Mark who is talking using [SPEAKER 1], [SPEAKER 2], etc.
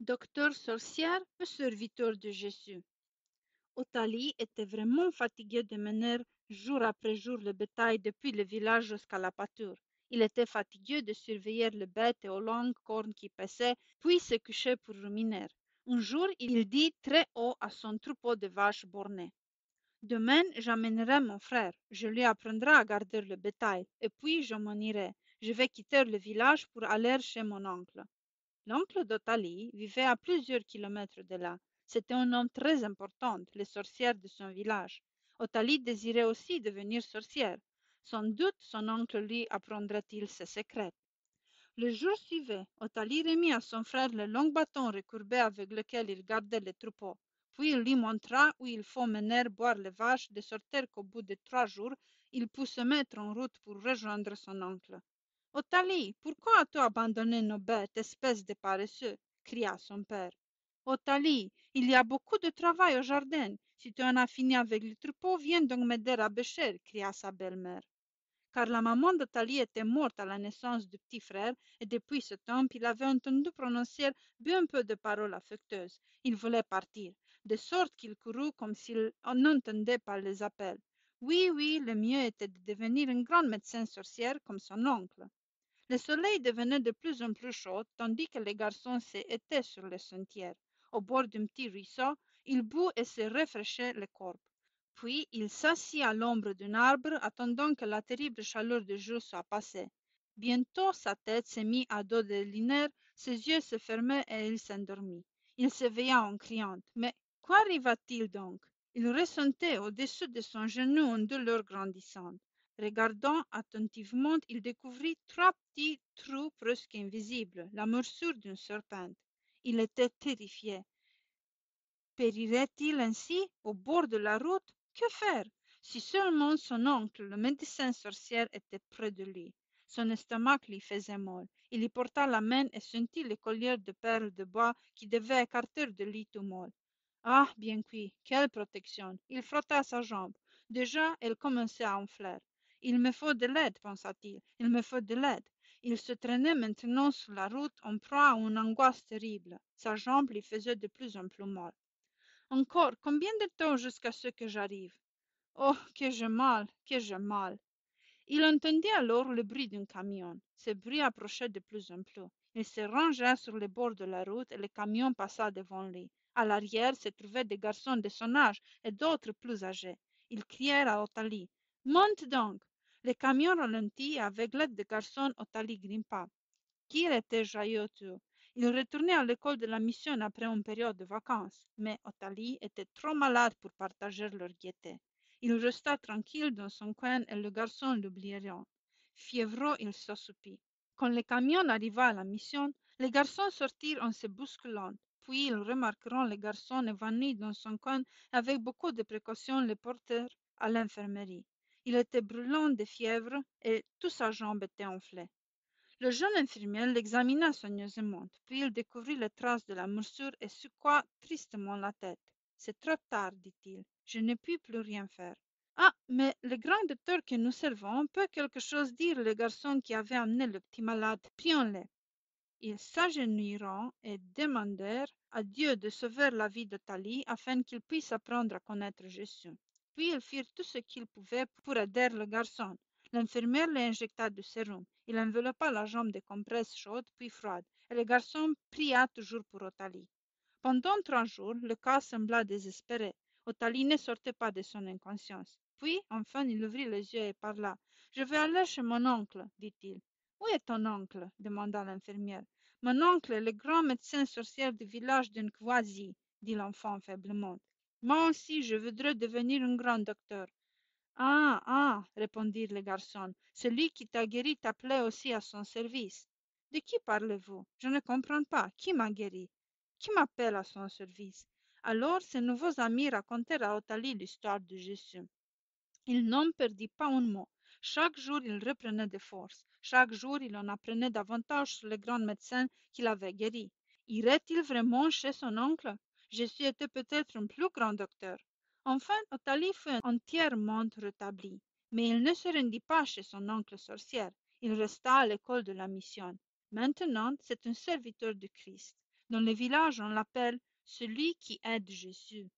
[SPEAKER 1] Docteur sorcière ou serviteur de Jésus. Otali était vraiment fatigué de mener jour après jour le bétail depuis le village jusqu'à la pâture. Il était fatigué de surveiller les bêtes aux longues cornes qui passaient, puis se coucher pour ruminer. Un jour, il dit très haut à son troupeau de vaches bornées: Demain, j'emmènerai mon frère. Je lui apprendrai à garder le bétail, et puis je m'en irai. Je vais quitter le village pour aller chez mon oncle. L'oncle d'Otali vivait à plusieurs kilomètres de là. C'était un homme très important, le sorcière de son village. Otali désirait aussi devenir sorcière. Sans doute son oncle lui apprendrait-il ses secrets. Le jour suivant, Otali remit à son frère le long bâton recourbé avec lequel il gardait les troupeaux. Puis il lui montra où il faut mener boire les vaches, de sorte qu'au bout de 3 jours, il put se mettre en route pour rejoindre son oncle. Otali, pourquoi as-tu abandonné nos bêtes, espèce de paresseux? Cria son père. Otali, il y a beaucoup de travail au jardin. Si tu en as fini avec le troupeau, viens donc m'aider à bêcher, cria sa belle-mère. Car la maman d'Otali était morte à la naissance du petit frère, et depuis ce temps, il avait entendu prononcer bien peu de paroles affectueuses. Il voulait partir, de sorte qu'il courut comme s'il n'entendait pas les appels. Oui, oui, le mieux était de devenir une grande médecin sorcière comme son oncle. Le soleil devenait de plus en plus chaud, tandis que les garçons s'étaient sur le sentier. Au bord d'un petit ruisseau, il but et se rafraîchit le corps. Puis il s'assit à l'ombre d'un arbre, attendant que la terrible chaleur du jour soit passée. Bientôt sa tête se mit à dos de Linaire, ses yeux se fermaient et il s'endormit. Il s'éveilla en criant: Mais quoi arriva-t-il donc? Il ressentait au-dessus de son genou une douleur grandissante. Regardant attentivement, il découvrit 3 petits trous presque invisibles, la morsure d'une serpente. Il était terrifié. Périrait-il ainsi, au bord de la route? Que faire? Si seulement son oncle, le médecin sorcier, était près de lui. Son estomac lui faisait mal. Il y porta la main et sentit le collier de perles de bois qui devait écarter de lui tout mal. Ah, bien oui, quelle protection! Il frotta sa jambe. Déjà, elle commençait à enfler. Il me faut de l'aide, pensa-t-il. Il me faut de l'aide. Il se traînait maintenant sur la route en proie à une angoisse terrible. Sa jambe lui faisait de plus en plus mal. Encore, combien de temps jusqu'à ce que j'arrive? Oh, que j'ai mal, que j'ai mal. Il entendit alors le bruit d'un camion. Ce bruit approchait de plus en plus. Il se rangea sur le bord de la route et le camion passa devant lui. À l'arrière se trouvaient des garçons de son âge et d'autres plus âgés. Ils crièrent à Otali: Monte donc! Le camion ralentit et avec l'aide des garçons, Otali grimpa. Kir était joyeux. Il retournait à l'école de la mission après une période de vacances, mais Otali était trop malade pour partager leur gaieté. Il resta tranquille dans son coin et le garçon l'oublièrent. Fiévreux, il s'assoupit. Quand le camion arriva à la mission, les garçons sortirent en se bousculant. Puis ils remarqueront le garçon évanoui dans son coin avec beaucoup de précautions le portèrent à l'infirmerie. Il était brûlant de fièvre et toute sa jambe était enflée. Le jeune infirmier l'examina soigneusement, puis il découvrit les traces de la morsure et secoua tristement la tête. C'est trop tard, dit-il, je ne puis plus rien faire. Ah, mais le grand docteur que nous servons peut quelque chose dire, le garçon qui avait amené le petit malade. Prions-le. Ils s'agenouillèrent et demandèrent à Dieu de sauver la vie de Thalie afin qu'il puisse apprendre à connaître Jésus. Puis ils firent tout ce qu'ils pouvaient pour aider le garçon. L'infirmière l'injecta du sérum. Il enveloppa la jambe de compresses chaudes puis froides, et le garçon pria toujours pour Othalie. Pendant 3 jours, le cas sembla désespéré. Othalie ne sortait pas de son inconscience. Puis, enfin, il ouvrit les yeux et parla. Je vais aller chez mon oncle, dit-il. Où est ton oncle? Demanda l'infirmière. Mon oncle est le grand médecin sorcier du village d'Nkwazi, dit l'enfant faiblement. Moi aussi, je voudrais devenir un grand docteur. Ah, ah, répondirent les garçons, celui qui t'a guéri t'appelait aussi à son service. De qui parlez-vous? Je ne comprends pas. Qui m'a guéri? Qui m'appelle à son service? Alors ses nouveaux amis racontèrent à Othalie l'histoire de Jésus. Il n'en perdit pas un mot. Chaque jour, il reprenait des forces. Chaque jour, il en apprenait davantage sur le grand médecin qu'il avait guéri. Irait-il vraiment chez son oncle? Jésus était peut-être un plus grand docteur. Enfin, Othalie fut entièrement rétabli. Mais il ne se rendit pas chez son oncle sorcière. Il resta à l'école de la mission. Maintenant, c'est un serviteur de Christ. Dans les villages, on l'appelle celui qui aide Jésus.